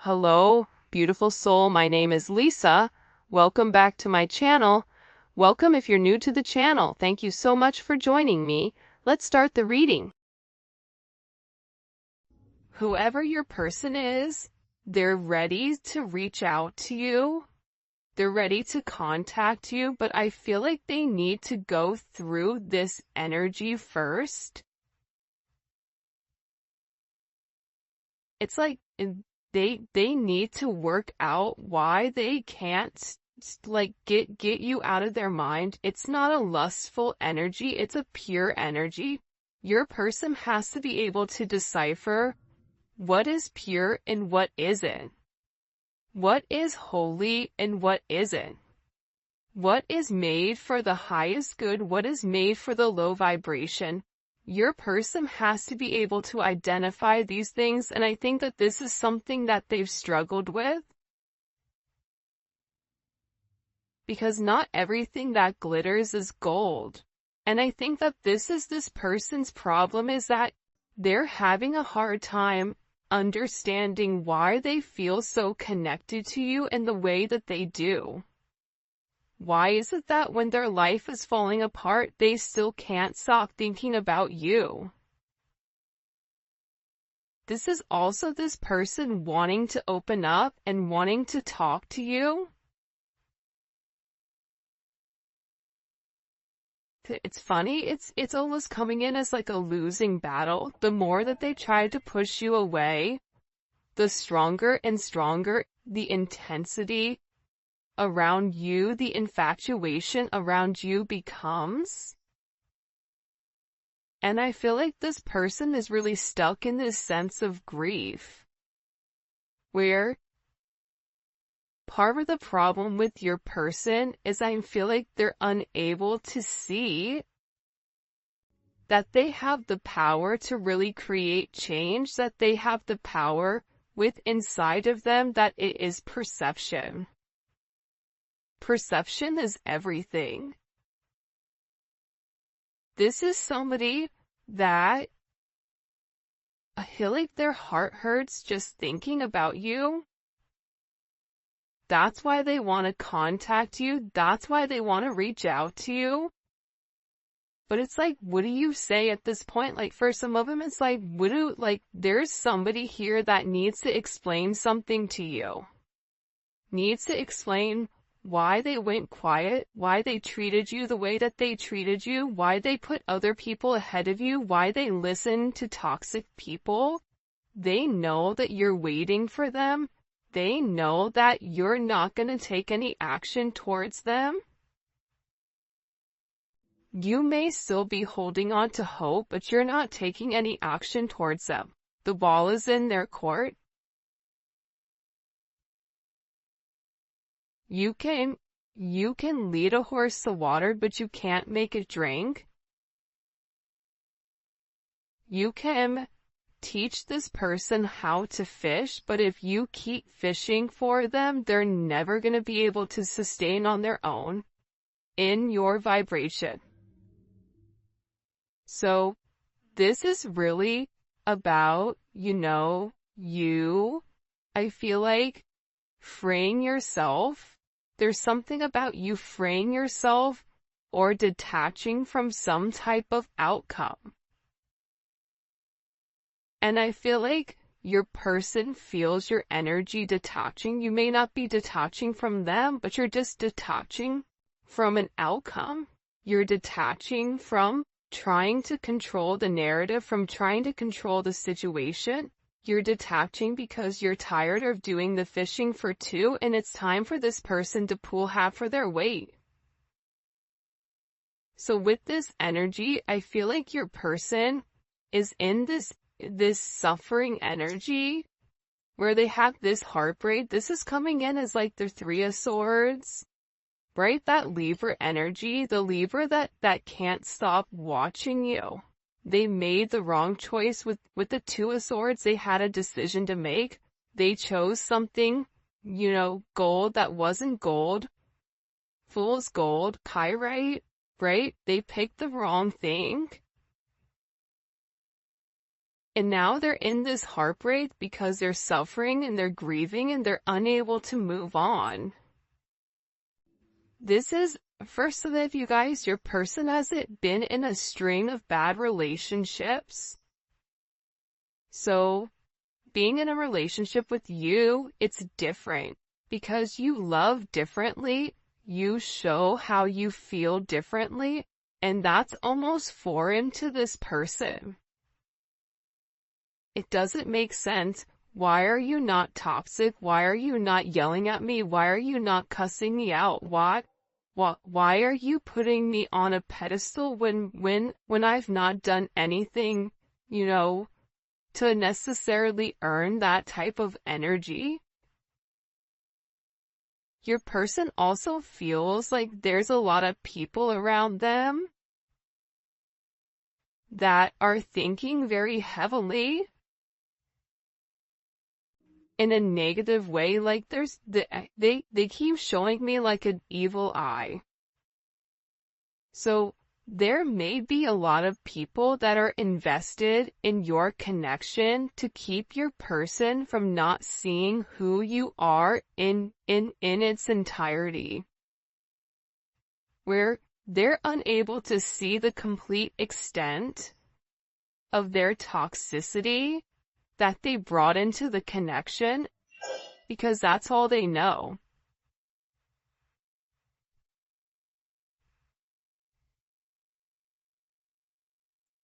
Hello, beautiful soul. My name is Lisa. Welcome back to my channel. Welcome if you're new to the channel. Thank you so much for joining me. Let's start the reading. Whoever your person is, they're ready to reach out to you. They're ready to contact you, but I feel like they need to go through this energy first. It's like they need to work out why they can't like get you out of their mind. It's not a lustful energy, it's a pure energy. Your person has to be able to decipher what is pure and what isn't. What is holy and what isn't. What is made for the highest good, what is made for the low vibration. Your person has to be able to identify these things, and I think that this is something that they've struggled with. Because not everything that glitters is gold. And I think that this is this person's problem, is that they're having a hard time understanding why they feel so connected to you in the way that they do. Why is it that when their life is falling apart, they still can't stop thinking about you? This is also this person wanting to open up and wanting to talk to you. It's funny, it's almost coming in as like a losing battle. The more that they try to push you away, the stronger and stronger the intensity around you, the infatuation around you becomes. And I feel like this person is really stuck in this sense of grief, where part of the problem with your person is I feel like they're unable to see that they have the power to really create change, that they have the power with inside of them, that it is perception. Perception is everything. This is somebody that I feel like their heart hurts just thinking about you. That's why they want to contact you. That's why they want to reach out to you. But it's like, what do you say at this point? Like, for some of them, it's like, there's somebody here that needs to explain something to you. Needs to explain why they went quiet, why they treated you the way that they treated you, why they put other people ahead of you, why they listen to toxic people. They know that you're waiting for them. They know that you're not going to take any action towards them. You may still be holding on to hope, but you're not taking any action towards them. The ball is in their court. You can lead a horse to water, but you can't make it drink. You can teach this person how to fish, but if you keep fishing for them, they're never going to be able to sustain on their own in your vibration. So this is really about, I feel like freeing yourself. There's something about you freeing yourself or detaching from some type of outcome. And I feel like your person feels your energy detaching. You may not be detaching from them, but you're just detaching from an outcome. You're detaching from trying to control the narrative, from trying to control the situation. You're detaching because you're tired of doing the fishing for two, and it's time for this person to pull half for their weight. So with this energy, I feel like your person is in this suffering energy where they have this heartbreak. This is coming in as like the Three of Swords, right? That Libra energy, the Libra that can't stop watching you. They made the wrong choice with the Two of Swords. They had a decision to make. They chose something, gold that wasn't gold. Fool's gold, pyrite, right? They picked the wrong thing. And now they're in this heartbreak because they're suffering and they're grieving and they're unable to move on. This is, for some of you guys, your person hasn't been in a string of bad relationships. So, being in a relationship with you, it's different. Because you love differently, you show how you feel differently, and that's almost foreign to this person. It doesn't make sense. Why are you not toxic? Why are you not yelling at me? Why are you not cussing me out? Why are you putting me on a pedestal when I've not done anything, to necessarily earn that type of energy? Your person also feels like there's a lot of people around them that are thinking very heavily in a negative way. Like they keep showing me like an evil eye. So there may be a lot of people that are invested in your connection to keep your person from not seeing who you are in its entirety. Where they're unable to see the complete extent of their toxicity that they brought into the connection, because that's all they know.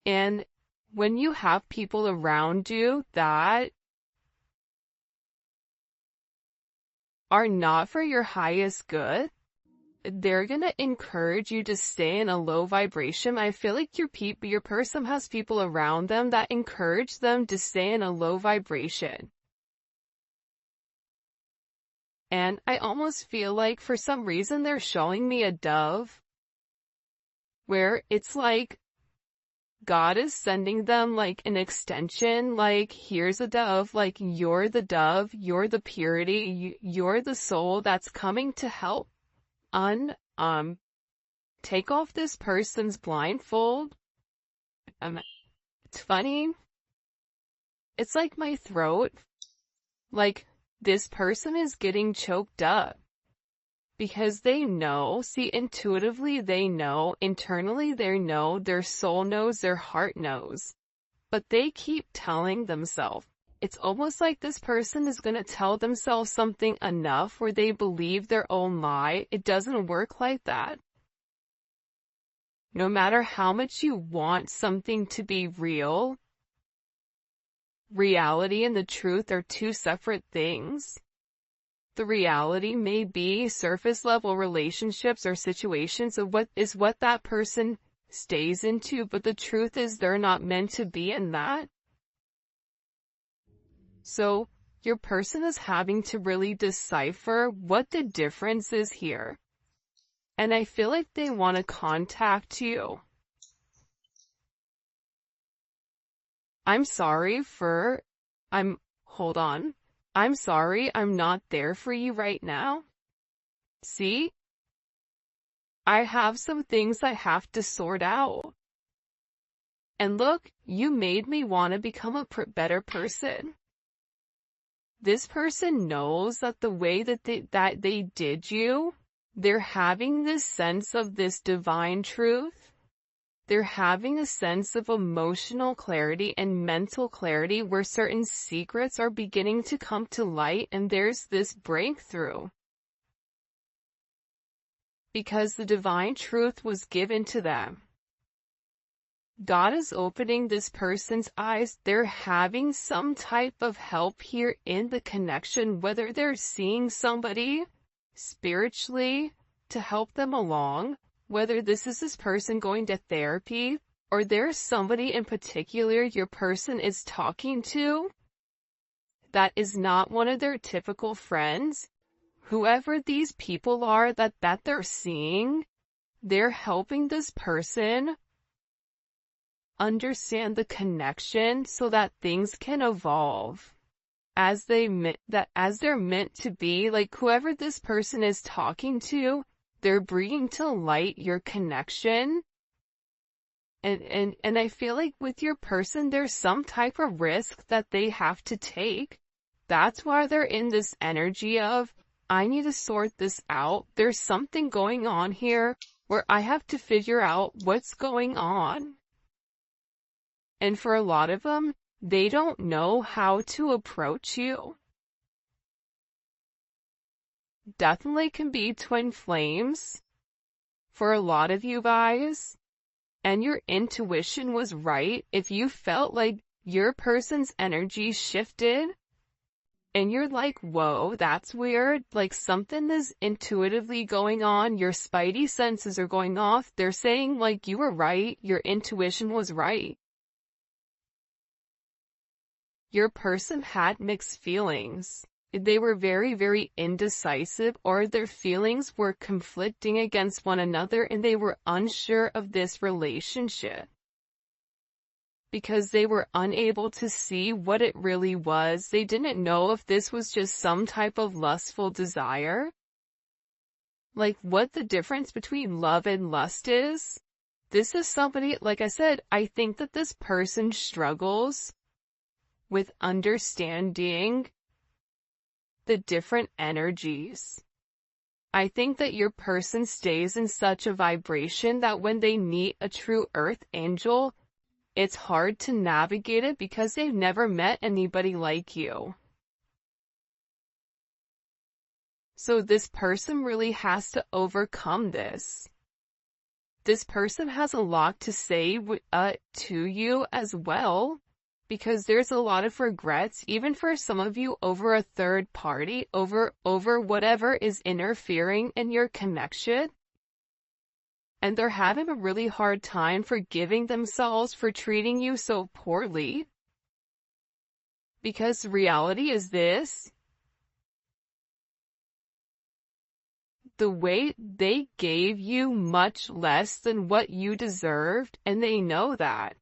And when you have people around you that are not for your highest good, they're gonna encourage you to stay in a low vibration. I feel like your person has people around them that encourage them to stay in a low vibration. And I almost feel like for some reason they're showing me a dove, where it's like God is sending them like an extension, like here's a dove, like you're the dove, you're the purity, you're the soul that's coming to help take off this person's blindfold. It's funny. It's like my throat, like this person is getting choked up. Because they know, see, intuitively they know, internally they know, their soul knows, their heart knows. But they keep telling themselves. It's almost like this person is going to tell themselves something enough where they believe their own lie. It doesn't work like that. No matter how much you want something to be real, reality and the truth are two separate things. The reality may be surface level relationships or situations of what that person stays into, but the truth is they're not meant to be in that. So your person is having to really decipher what the difference is here. And I feel like they want to contact you. Hold on. I'm sorry, I'm not there for you right now. See? I have some things I have to sort out. And look, you made me want to become a better person. This person knows that the way that they did you, they're having this sense of this divine truth. They're having a sense of emotional clarity and mental clarity where certain secrets are beginning to come to light, and there's this breakthrough. Because the divine truth was given to them. God is opening this person's eyes. They're having some type of help here in the connection, whether they're seeing somebody spiritually to help them along, whether this person going to therapy, or there's somebody in particular your person is talking to that is not one of their typical friends. Whoever these people are that they're seeing, they're helping this person understand the connection so that things can evolve as they're meant to be. Like whoever this person is talking to, they're bringing to light your connection And I feel like with your person, there's some type of risk that they have to take. That's why they're in this energy of, I need to sort this out. There's something going on here where I have to figure out what's going on. And for a lot of them, they don't know how to approach you. Definitely can be twin flames for a lot of you guys. And your intuition was right. If you felt like your person's energy shifted and you're like, whoa, that's weird, like something is intuitively going on, your spidey senses are going off, they're saying like you were right, your intuition was right. Your person had mixed feelings. They were very, very indecisive, or their feelings were conflicting against one another and they were unsure of this relationship. Because they were unable to see what it really was. They didn't know if this was just some type of lustful desire. Like what the difference between love and lust is. This is somebody, like I said, I think that this person struggles with understanding the different energies. I think that your person stays in such a vibration that when they meet a true earth angel, it's hard to navigate it because they've never met anybody like you. So this person really has to overcome this. This person has a lot to say to you as well. Because there's a lot of regrets, even for some of you, over a third party, over whatever is interfering in your connection. And they're having a really hard time forgiving themselves for treating you so poorly. Because reality is this. The way they gave you much less than what you deserved, and they know that.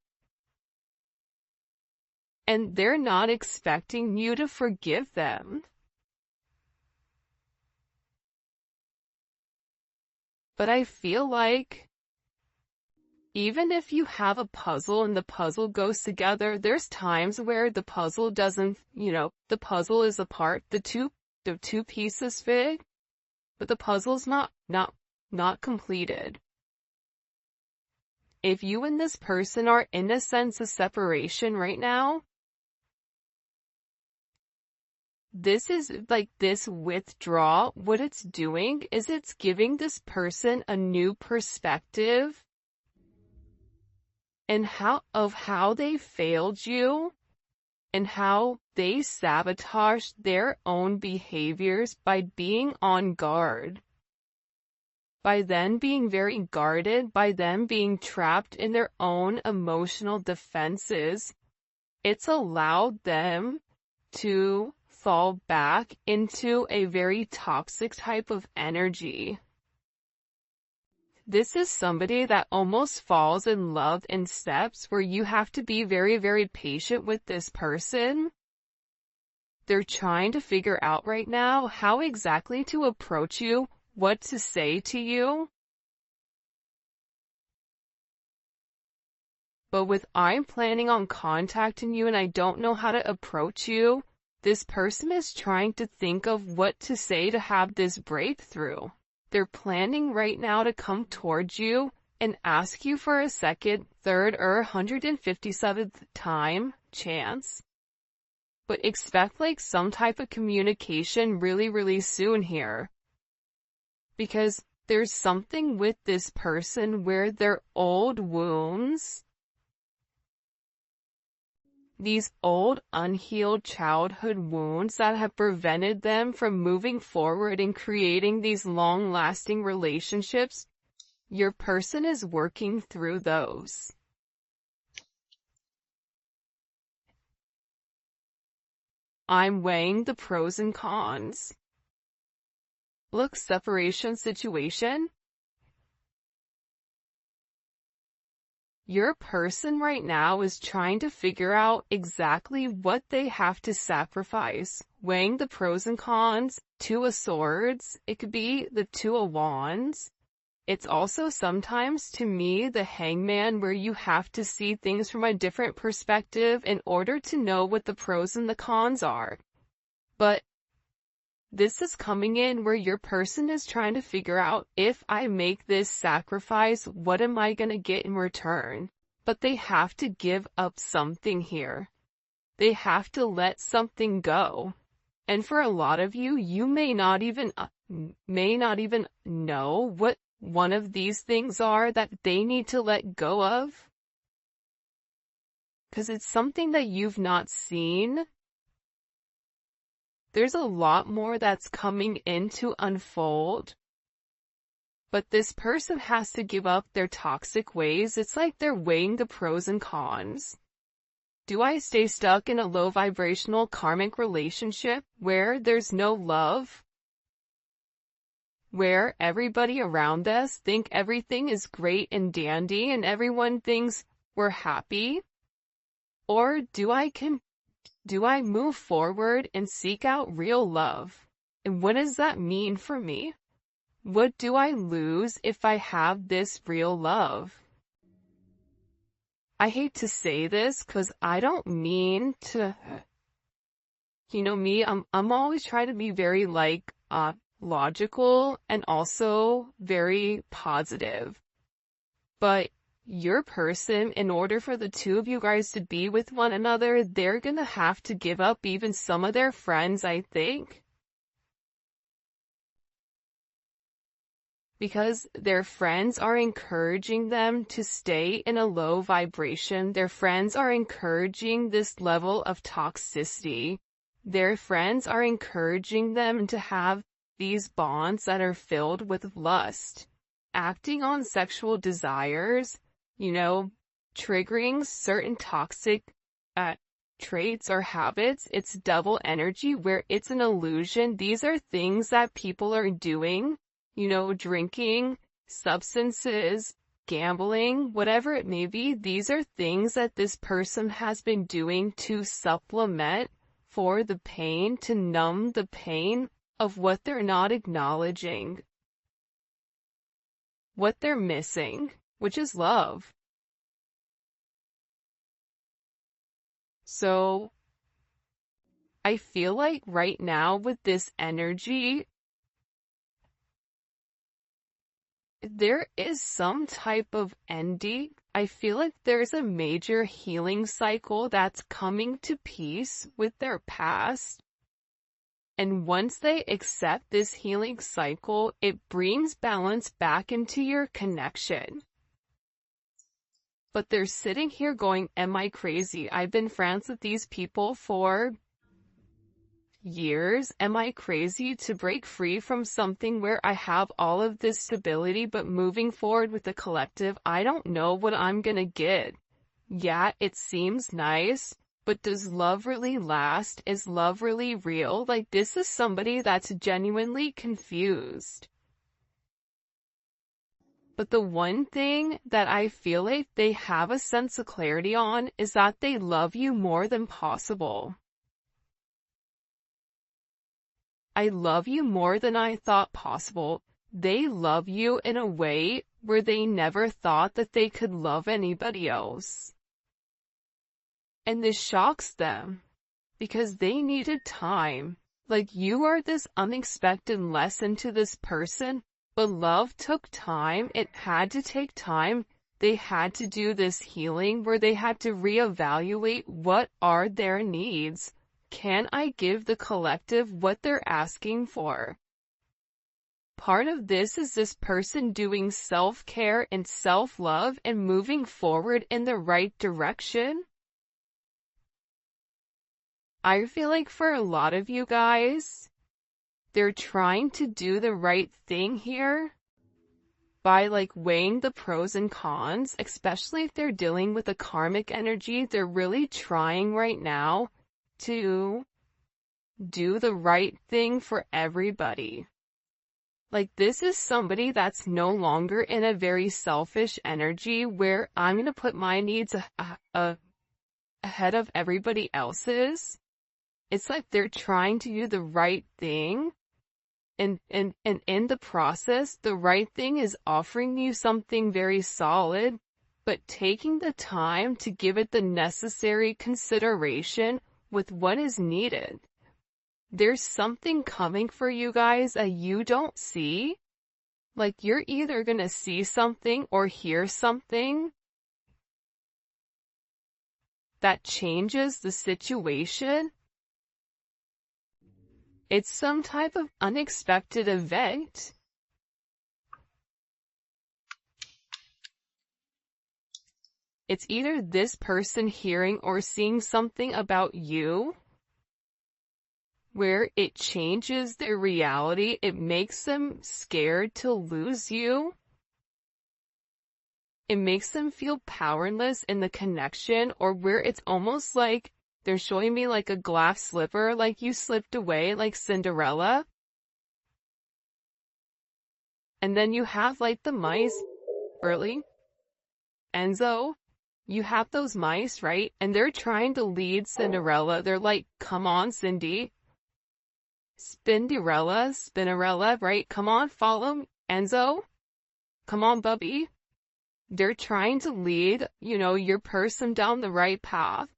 And they're not expecting you to forgive them. But I feel like even if you have a puzzle and the puzzle goes together, there's times where the puzzle doesn't, the puzzle is apart, the two pieces fit, but the puzzle's not completed. If you and this person are in a sense of separation right now, this is like this withdrawal. What it's doing is it's giving this person a new perspective and how they failed you and how they sabotaged their own behaviors by being on guard. By them being very guarded, by them being trapped in their own emotional defenses, it's allowed them to fall back into a very toxic type of energy. This is somebody that almost falls in love in steps where you have to be very, very patient with this person. They're trying to figure out right now how exactly to approach you, what to say to you. But with I'm planning on contacting you and I don't know how to approach you, this person is trying to think of what to say to have this breakthrough. They're planning right now to come towards you and ask you for a second, third, or 157th time chance. But expect like some type of communication really, really soon here. Because there's something with this person where their old wounds, these old unhealed childhood wounds that have prevented them from moving forward and creating these long-lasting relationships, your person is working through those. I'm weighing the pros and cons. Look, separation situation. Your person right now is trying to figure out exactly what they have to sacrifice, weighing the pros and cons. Two of Swords, it could be the Two of Wands. It's also sometimes, to me, the hangman, where you have to see things from a different perspective in order to know what the pros and the cons are. But this is coming in where your person is trying to figure out, if I make this sacrifice, what am I going to get in return? But they have to give up something here. They have to let something go. And for a lot of you, you may not even know what one of these things are that they need to let go of. Because it's something that you've not seen. There's a lot more that's coming in to unfold. But this person has to give up their toxic ways. It's like they're weighing the pros and cons. Do I stay stuck in a low vibrational karmic relationship where there's no love? Where everybody around us think everything is great and dandy and everyone thinks we're happy? Or do I move forward and seek out real love? And what does that mean for me? What do I lose if I have this real love? I hate to say this because I don't mean to, me, I'm always trying to be very logical and also very positive. But your person, in order for the two of you guys to be with one another, they're gonna have to give up even some of their friends, I think. Because their friends are encouraging them to stay in a low vibration. Their friends are encouraging this level of toxicity. Their friends are encouraging them to have these bonds that are filled with lust, acting on sexual desires, triggering certain toxic traits or habits. It's double energy where it's an illusion. These are things that people are doing, drinking, substances, gambling, whatever it may be. These are things that this person has been doing to supplement for the pain, to numb the pain of what they're not acknowledging, what they're missing, which is love. So I feel like right now with this energy, there is some type of ending. I feel like there's a major healing cycle that's coming to peace with their past. And once they accept this healing cycle, it brings balance back into your connection. But they're sitting here going, am I crazy? I've been friends with these people for years. Am I crazy to break free from something where I have all of this stability, but moving forward with the collective, I don't know what I'm gonna get. Yeah, it seems nice, but does love really last? Is love really real? Like, this is somebody that's genuinely confused. But the one thing that I feel like they have a sense of clarity on is that they love you more than possible. I love you more than I thought possible. They love you in a way where they never thought that they could love anybody else. And this shocks them because they needed time. Like, you are this unexpected lesson to this person, but love took time. It had to take time. They had to do this healing where they had to reevaluate what are their needs. Can I give the collective what they're asking for? Part of this is this person doing self-care and self-love and moving forward in the right direction. I feel like for a lot of you guys, they're trying to do the right thing here by weighing the pros and cons, especially if they're dealing with a karmic energy. They're really trying right now to do the right thing for everybody. This is somebody that's no longer in a very selfish energy where I'm going to put my needs ahead of everybody else's. It's like they're trying to do the right thing And in the process, the right thing is offering you something very solid, but taking the time to give it the necessary consideration with what is needed. There's something coming for you guys that you don't see. Like, you're either gonna see something or hear something that changes the situation. It's some type of unexpected event. It's either this person hearing or seeing something about you where it changes their reality. It makes them scared to lose you. It makes them feel powerless in the connection, or where it's almost like they're showing me like a glass slipper, like you slipped away like Cinderella. And then you have like the mice, Burley, Enzo, you have those mice, right? And they're trying to lead Cinderella. They're like, come on, Cindy. Spinderella, right? Come on, follow Enzo. Come on, Bubby. They're trying to lead, your person down the right path.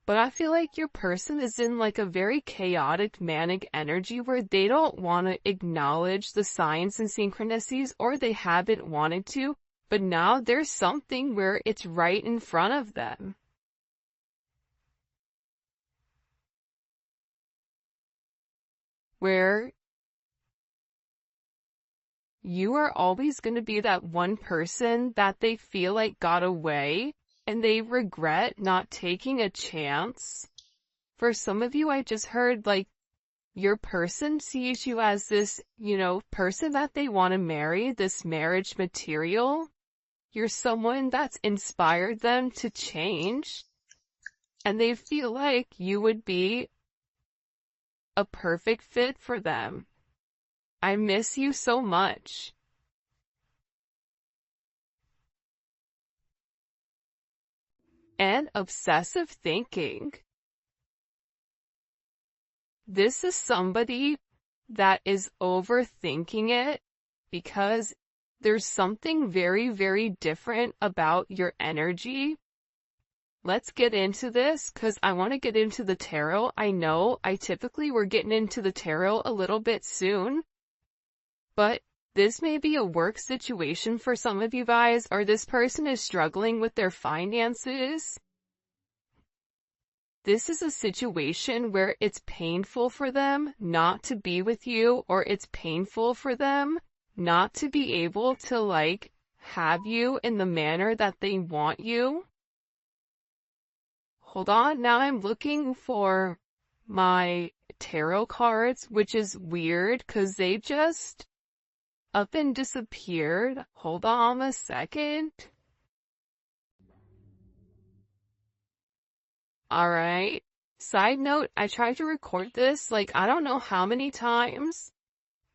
But I feel like your person is in like a very chaotic, manic energy where they don't want to acknowledge the signs and synchronicities, or they haven't wanted to, but now there's something where it's right in front of them. Where you are always going to be that one person that they feel like got away and they regret not taking a chance. For some of you, I just heard like your person sees you as this, person that they want to marry, this marriage material. You're someone that's inspired them to change, and they feel like you would be a perfect fit for them. I miss you so much. And obsessive thinking. This is somebody that is overthinking it because there's something very, very different about your energy. Let's get into this because I want to get into the tarot. I know we're getting into the tarot a little bit soon, but this may be a work situation for some of you guys, or this person is struggling with their finances. This is a situation where it's painful for them not to be with you, or it's painful for them not to be able to like have you in the manner that they want you. Hold on, now I'm looking for my tarot cards, which is weird because they just up and disappeared. Hold on a second. Alright. Side note, I tried to record this like I don't know how many times,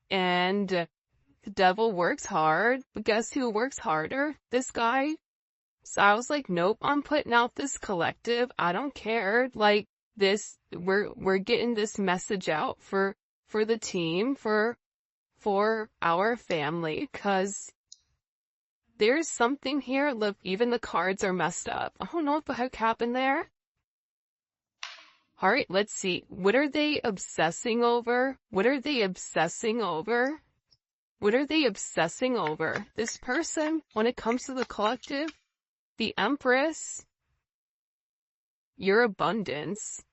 and the devil works hard, but guess who works harder? This guy. So I was like, nope, I'm putting out this collective. I don't care. Like this, we're getting this message out for the team, for our family, cause there's something here. Look, even the cards are messed up. I don't know what the heck happened there. Alright, let's see. What are they obsessing over? What are they obsessing over? What are they obsessing over? This person, when it comes to the collective, the Empress, your abundance,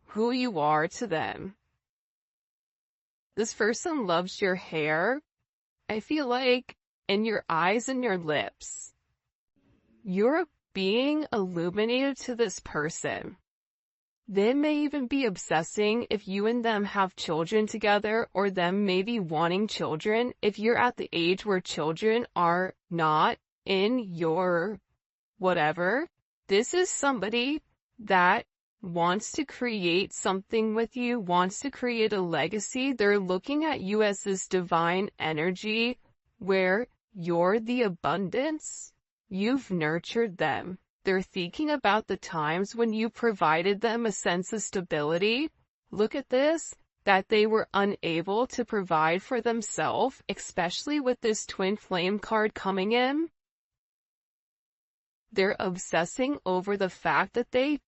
who you are to them. This person loves your hair. I feel like in your eyes and your lips, you're being illuminated to this person. They may even be obsessing if you and them have children together, or them maybe wanting children. If you're at the age where children are not in your whatever, this is somebody that wants to create something with you, wants to create a legacy. They're looking at you as this divine energy where you're the abundance. You've nurtured them. They're thinking about the times when you provided them a sense of stability. Look at this. that they were unable to provide for themselves, especially with this twin flame card coming in. They're obsessing over the fact that they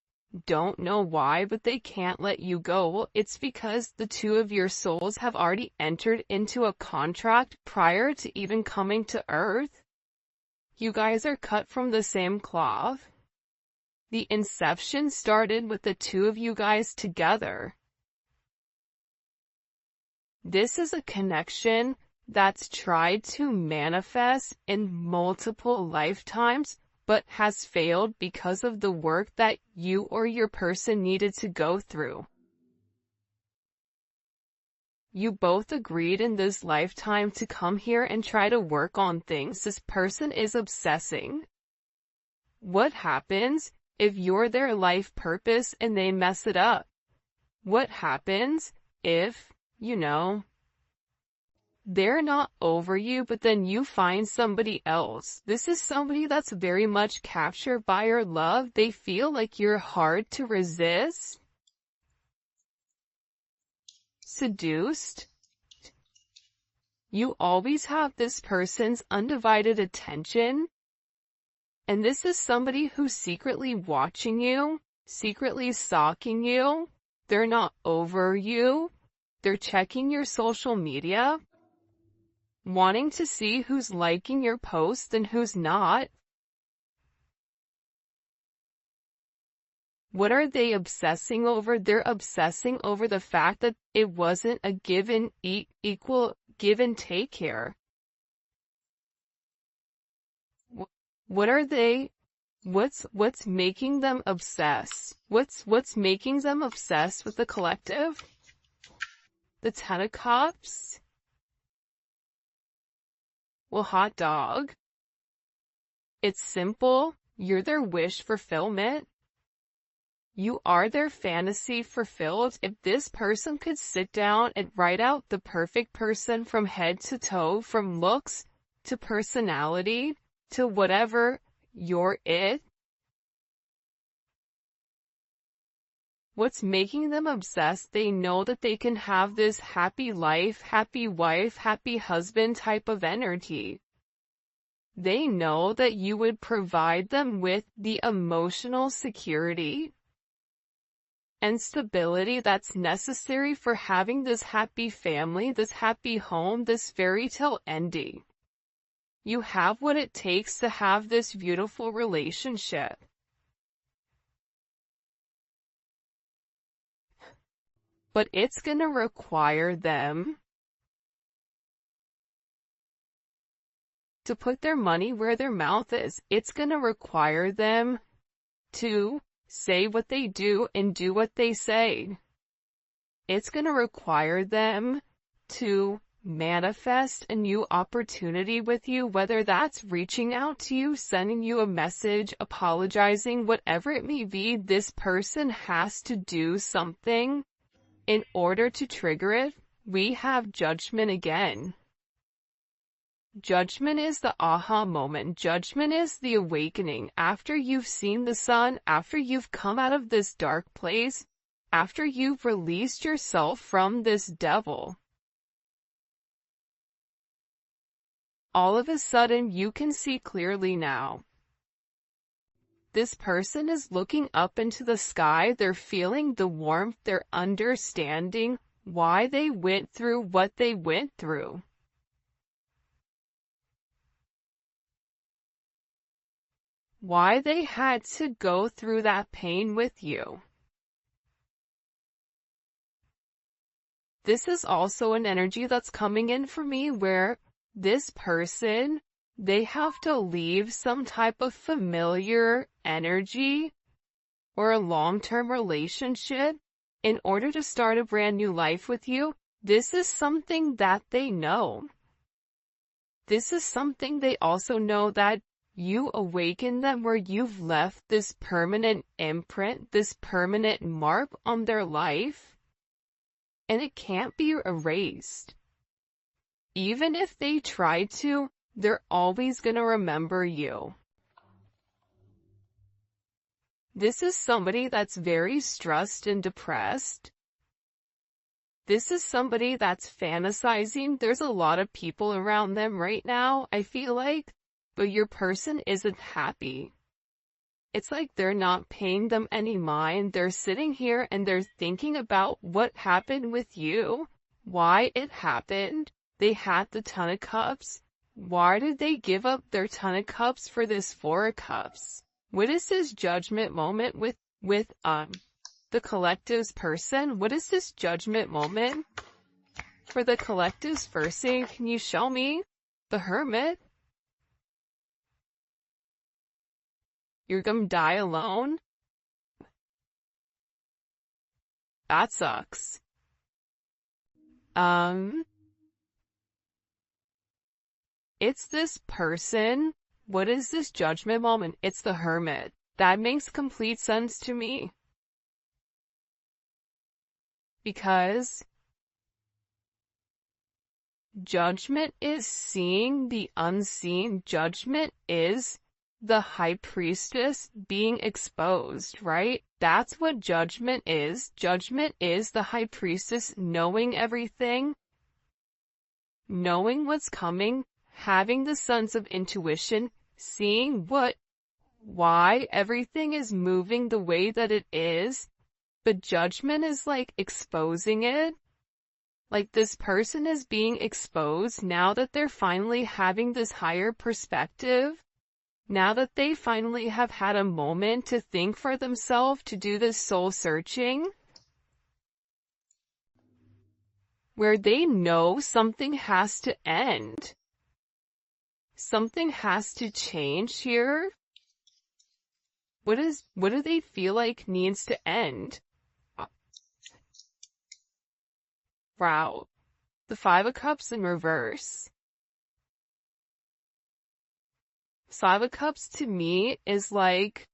don't know why, but they can't let you go. Well, it's because the two of your souls have already entered into a contract prior to even coming to Earth. You guys are cut from the same cloth. The inception started with the two of you guys together. This is a connection that's tried to manifest in multiple lifetimes, but has failed because of the work that you or your person needed to go through. You both agreed in this lifetime to come here and try to work on things. This person is obsessing. What happens if you're their life purpose and they mess it up? What happens if, they're not over you, but then you find somebody else? This is somebody that's very much captured by your love. They feel like you're hard to resist. Seduced. You always have this person's undivided attention. And this is somebody who's secretly watching you, secretly stalking you. They're not over you. They're checking your social media, wanting to see who's liking your posts and who's not. What are they obsessing over? They're obsessing over the fact that it wasn't a equal give and take here. What are they? What's making them obsess? What's making them obsessed with the collective? The Ten of Cups? Well, hot dog. It's simple. You're their wish fulfillment. You are their fantasy fulfilled. If this person could sit down and write out the perfect person from head to toe, from looks to personality to whatever, you're it. What's making them obsessed? They know that they can have this happy life, happy wife, happy husband type of energy. They know that you would provide them with the emotional security and stability that's necessary for having this happy family, this happy home, this fairy tale ending. You have what it takes to have this beautiful relationship. But it's going to require them to put their money where their mouth is. It's going to require them to say what they do and do what they say. It's going to require them to manifest a new opportunity with you, whether that's reaching out to you, sending you a message, apologizing, whatever it may be. This person has to do something in order to trigger it. We have judgment again. Judgment is the aha moment. Judgment is the awakening. After you've seen the sun, after you've come out of this dark place, after you've released yourself from this devil, all of a sudden you can see clearly now. This person is looking up into the sky. They're feeling the warmth. They're understanding why they went through what they went through. Why they had to go through that pain with you. This is also an energy that's coming in for me where this person, they have to leave some type of familiar energy or a long-term relationship in order to start a brand new life with you. This is something that they know. This is something they also know, that you awaken them where you've left this permanent imprint, this permanent mark on their life, and it can't be erased. Even if they try to, they're always gonna remember you. This is somebody that's very stressed and depressed. This is somebody that's fantasizing. There's a lot of people around them right now, I feel like, but your person isn't happy. It's like they're not paying them any mind. They're sitting here and they're thinking about what happened with you, why it happened. They had the Ton of Cups. Why did they give up their Ton of Cups for this Four of Cups? What is this judgment moment with the collective's person? What is this judgment moment for the collective's person? Can you show me the Hermit? You're gonna die alone? That sucks. It's this person. What is this judgment moment? It's the Hermit. That makes complete sense to me. Because judgment is seeing the unseen. Judgment is the High Priestess being exposed, right? That's what judgment is. Judgment is the High Priestess knowing everything, knowing what's coming, having the sense of intuition, seeing why everything is moving the way that it is. But judgment is like exposing it. Like this person is being exposed now that they're finally having this higher perspective. Now that they finally have had a moment to think for themselves, to do this soul searching, where they know something has to end. Something has to change here. What do they feel like needs to end? Wow. The Five of Cups in reverse. Five of Cups to me is like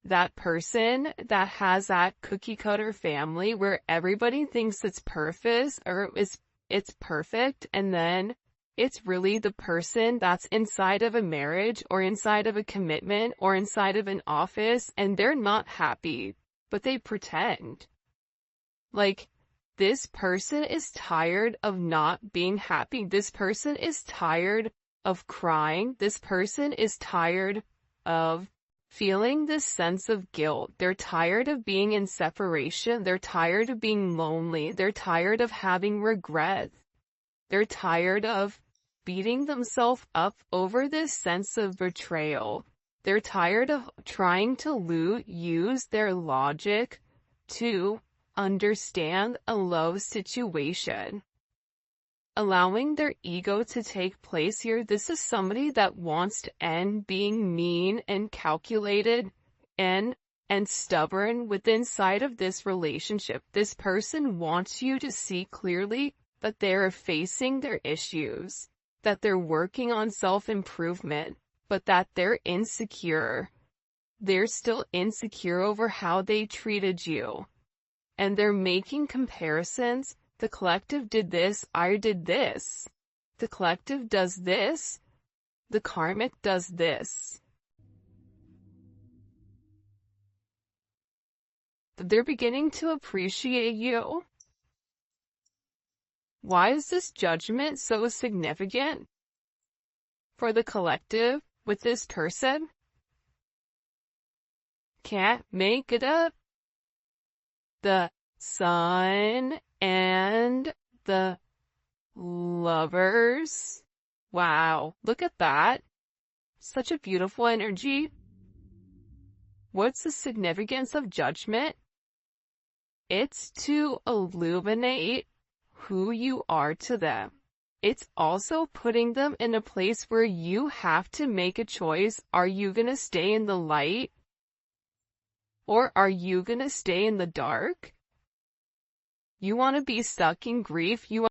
that person that has that cookie cutter family where everybody thinks it's perfect or it's perfect, and then it's really the person that's inside of a marriage or inside of a commitment or inside of an office and they're not happy, but they pretend. Like, this person is tired of not being happy. This person is tired of crying. This person is tired of feeling this sense of guilt. They're tired of being in separation. They're tired of being lonely. They're tired of having regret. They're tired of beating themselves up over this sense of betrayal. They're tired of trying to use their logic to understand a low situation. Allowing their ego to take place here. This is somebody that wants to end being mean and calculated and stubborn within inside of this relationship. This person wants you to see clearly that they're facing their issues, that they're working on self-improvement, but that they're insecure. They're still insecure over how they treated you. And they're making comparisons. The collective did this, I did this. The collective does this, the karmic does this. They're beginning to appreciate you. Why is this judgment so significant for the collective with this person? Can't make it up. The Sun and the Lovers. Wow, look at that. Such a beautiful energy. What's the significance of judgment? It's to illuminate who you are to them. It's also putting them in a place where you have to make a choice. Are you going to stay in the light? Or are you going to stay in the dark? You want to be stuck in grief? You